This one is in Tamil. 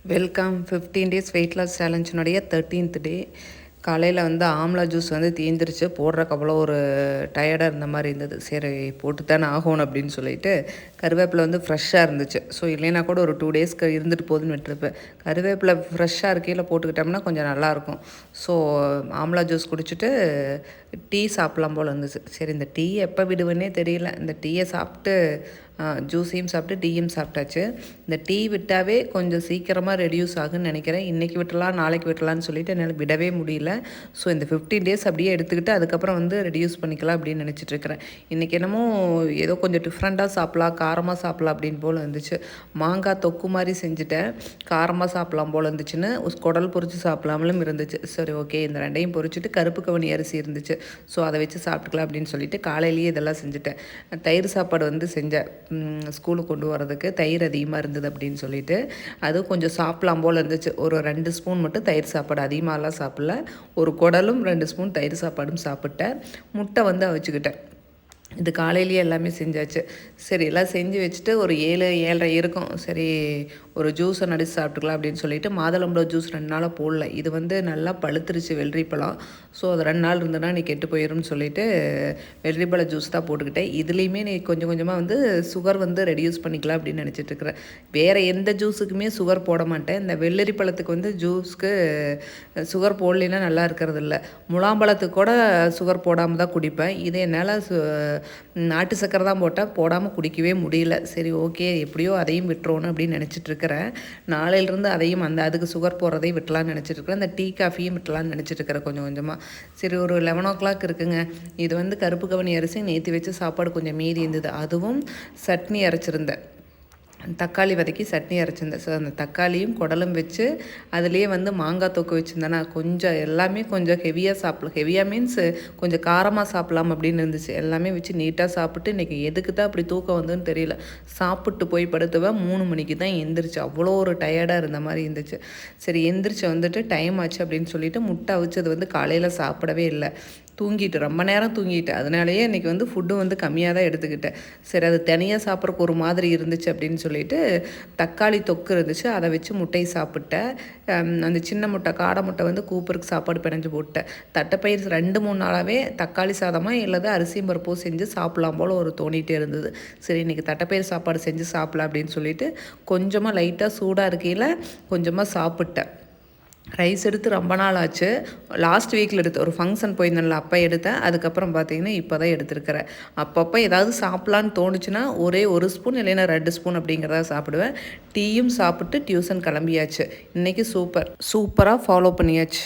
வெல்கம் 15 டேஸ் வெயிட் லாஸ் சேலஞ்சினுடைய 13th டே. காலையில் வந்து ஆம்லா ஜூஸ் வந்து தீந்துருச்சு. போடுறக்கு அவ்வளோ ஒரு டயர்டாக இருந்த மாதிரி இருந்தது. சரி போட்டு தானே ஆகணும் அப்படின்னு சொல்லிட்டு கருவேப்பிலை வந்து ஃப்ரெஷ்ஷாக இருந்துச்சு. ஸோ இல்லைன்னா கூட ஒரு 2 டேஸ்க்கு இருந்துட்டு போகுதுன்னு விட்டுருப்பேன். கருவேப்பிலை ஃப்ரெஷ்ஷாக இருக்கையில் போட்டுக்கிட்டோம்னா கொஞ்சம் நல்லாயிருக்கும். ஸோ ஆம்லா ஜூஸ் குடிச்சிட்டு டீ சாப்பிட்லாம் போல் இருந்துச்சு. சரி இந்த டீ எப்போ விடுவேன்னே தெரியல. இந்த டீயை சாப்பிட்டு ஜூஸையும் சாப்பிட்டு டீயும் சாப்பிட்டாச்சு. இந்த டீ விட்டாவே கொஞ்சம் சீக்கிரமாக ரெடியூஸ் ஆகுன்னு நினைக்கிறேன். இன்றைக்கி விட்டுலாம் நாளைக்கு விட்டலான்னு சொல்லிட்டு என்னால் விடவே முடியல. ஸோ இந்த 15 டேஸ் அப்படியே எடுத்துக்கிட்டு அதுக்கப்புறம் வந்து ரெடியூஸ் பண்ணிக்கலாம் அப்படின்னு நினச்சிட்ருக்கிறேன். இன்றைக்கி என்னமோ ஏதோ கொஞ்சம் டிஃப்ரெண்ட்டாக சாப்பிட்லாம், காரமாக சாப்பிட்லாம் அப்படின்னு போல் இருந்துச்சு. மாங்காய் தொக்கு மாதிரி செஞ்சுட்டேன். காரமாக சாப்பிட்லாம் போல் இருந்துச்சுன்னு குடல் பொரிச்சு சாப்பிட்லாமலும் இருந்துச்சு. சரி ஓகே இந்த ரெண்டையும் பொரிச்சிட்டு கருப்பு கவனி அரிசி இருந்துச்சு. ஸோ அதை வச்சு சாப்பிட்டுக்கலாம் அப்படின்னு சொல்லிட்டு காலையிலேயே இதெல்லாம் செஞ்சுட்டேன். தயிர் சாப்பாடு வந்து செஞ்சேன். ஸ்கூலுக்கு கொண்டு வரதுக்கு தயிர் அதிகமாக இருந்தது அப்படின்னு சொல்லிட்டு அதுவும் கொஞ்சம் சாப்பிட்லாம் போல் இருந்துச்சு. ஒரு 2 ஸ்பூன் மட்டும் தயிர் சாப்பாடு, அதிகமாகலாம் சாப்பிடல. ஒரு குடலும் 2 ஸ்பூன் தயிர் சாப்பாடும் சாப்பிட்டேன். முட்டை வந்து அவிச்சுக்கிட்டேன். இது காலையிலேயே எல்லாமே செஞ்சாச்சு. சரி எல்லாம் செஞ்சு வச்சுட்டு ஒரு 7, 7:30 இருக்கும். சரி ஒரு ஜூஸை நடிச்சு சாப்பிட்டுக்கலாம் அப்படின்னு சொல்லிட்டு மாதுளம்பழம் ஜூஸ் 2 நாளாக போடல. இது வந்து நல்லா பழுத்துருச்சு வெள்ளரிப்பழம். ஸோ அது 2 நாள் இருந்ததுன்னா நீ கெட்டு போயிடும்னு சொல்லிட்டு வெள்ளரிப்பழ ஜூஸ் தான் போட்டுக்கிட்டேன். இதுலேயுமே நீ கொஞ்சம் கொஞ்சமாக வந்து சுகர் வந்து ரெடியூஸ் பண்ணிக்கலாம் அப்படின்னு நினச்சிட்ருக்கிறேன். வேறு எந்த ஜூஸுக்குமே சுகர் போட மாட்டேன். இந்த வெள்ளரி பழத்துக்கு வந்து ஜூஸ்க்கு சுகர் போடலைன்னா நல்லா இருக்கிறது இல்லை. முலாம்பழத்துக்கு கூட சுகர் போடாமல் தான் குடிப்பேன். இது என்னால் நாட்டு சக்கரை தான் போடாமல் குடிக்கவே முடியல. சரி ஓகே எப்படியோ அதையும் விட்டுறோன்னு அப்படின்னு நினச்சிட்ருக்கிறேன். நாளையிலேருந்து அதையும் அதுக்கு சுகர் போடுறதையும் விட்டலான்னு நினச்சிட்ருக்கிறேன். அந்த டீ காஃபியும் விட்டலான்னு நினச்சிட்ருக்கிறேன் கொஞ்சம் கொஞ்சமாக. சரி ஒரு 11 o'clock இருக்குங்க. இது வந்து கருப்பு கவனி அரிசி நேற்று வச்சு சாப்பாடு கொஞ்சம் மீதி இருந்தது. அதுவும் சட்னி அரைச்சிருந்தேன். தக்காளி வதக்கி சட்னி அரைச்சிருந்தேன். ஸோ அந்த தக்காளியும் குடலும் வச்சு அதுலேயே வந்து மாங்காய் தொக்கு வச்சுருந்தேன்னா கொஞ்சம் எல்லாமே கொஞ்சம் ஹெவியாக மீன்ஸ் கொஞ்சம் காரமாக சாப்பிட்லாம் அப்படின்னு இருந்துச்சு. எல்லாமே வச்சு நீட்டாக சாப்பிட்டு இன்றைக்கி எதுக்கு தான் அப்படி தூக்கம் வந்ததுன்னு தெரியல. சாப்பிட்டு போய் படுத்துவேன் 3 மணிக்கு தான் எந்திரிச்சு. அவ்வளோ ஒரு டயர்டாக இருந்த மாதிரி இருந்துச்சு. சரி எந்திரிச்சு வந்துட்டு டைம் ஆச்சு அப்படின்னு சொல்லிட்டு முட்டை அவிச்சது வந்து காலையில் சாப்பிடவே இல்லை. தூங்கிட்டு ரொம்ப நேரம் தூங்கிட்டு அதனாலேயே இன்றைக்கி வந்து ஃபுட்டு வந்து கம்மியாக தான் எடுத்துக்கிட்டேன். சரி அது தனியாக சாப்பிட்றக்கு ஒரு மாதிரி இருந்துச்சு அப்படின்னு சொல்லிட்டு தக்காளி தொக்கு இருந்துச்சு, அதை வச்சு முட்டையை சாப்பிட்டேன். அந்த சின்ன முட்டை காடை முட்டை வந்து கூப்பருக்கு சாப்பாடு பிணைஞ்சு போட்டேன். தட்டைப்பயிர் 2-3 நாளாகவே தக்காளி சாதமாக இல்லது அரிசியும் பருப்போ செஞ்சு சாப்பிட்லாம் போல் ஒரு தோணிகிட்டே இருந்தது. சரி இன்றைக்கி தட்டைப்பயிர் சாப்பாடு செஞ்சு சாப்பிட்லாம் அப்படின்னு சொல்லிட்டு கொஞ்சமாக லைட்டாக சூடாக இருக்கையில் கொஞ்சமாக சாப்பிட்டேன். ரைஸ் எடுத்து ரொம்ப நாள் ஆச்சு. லாஸ்ட் வீக்கில் எடுத்து ஒரு ஃபங்க்ஷன் போயிருந்தேன்ல அப்போ எடுத்தேன். அதுக்கப்புறம் பார்த்தீங்கன்னா இப்போ தான் எடுத்துருக்கிறேன். அப்பப்போ ஏதாவது சாப்பிட்லான்னு தோணுச்சுன்னா ஒரே 1 ஸ்பூன் இல்லைன்னா 2 ஸ்பூன் அப்படிங்கிறத சாப்பிடுவேன். டீயும் சாப்பிட்டு டியூஷன் கிளம்பியாச்சு. இன்றைக்கி சூப்பராக ஃபாலோ பண்ணியாச்சு.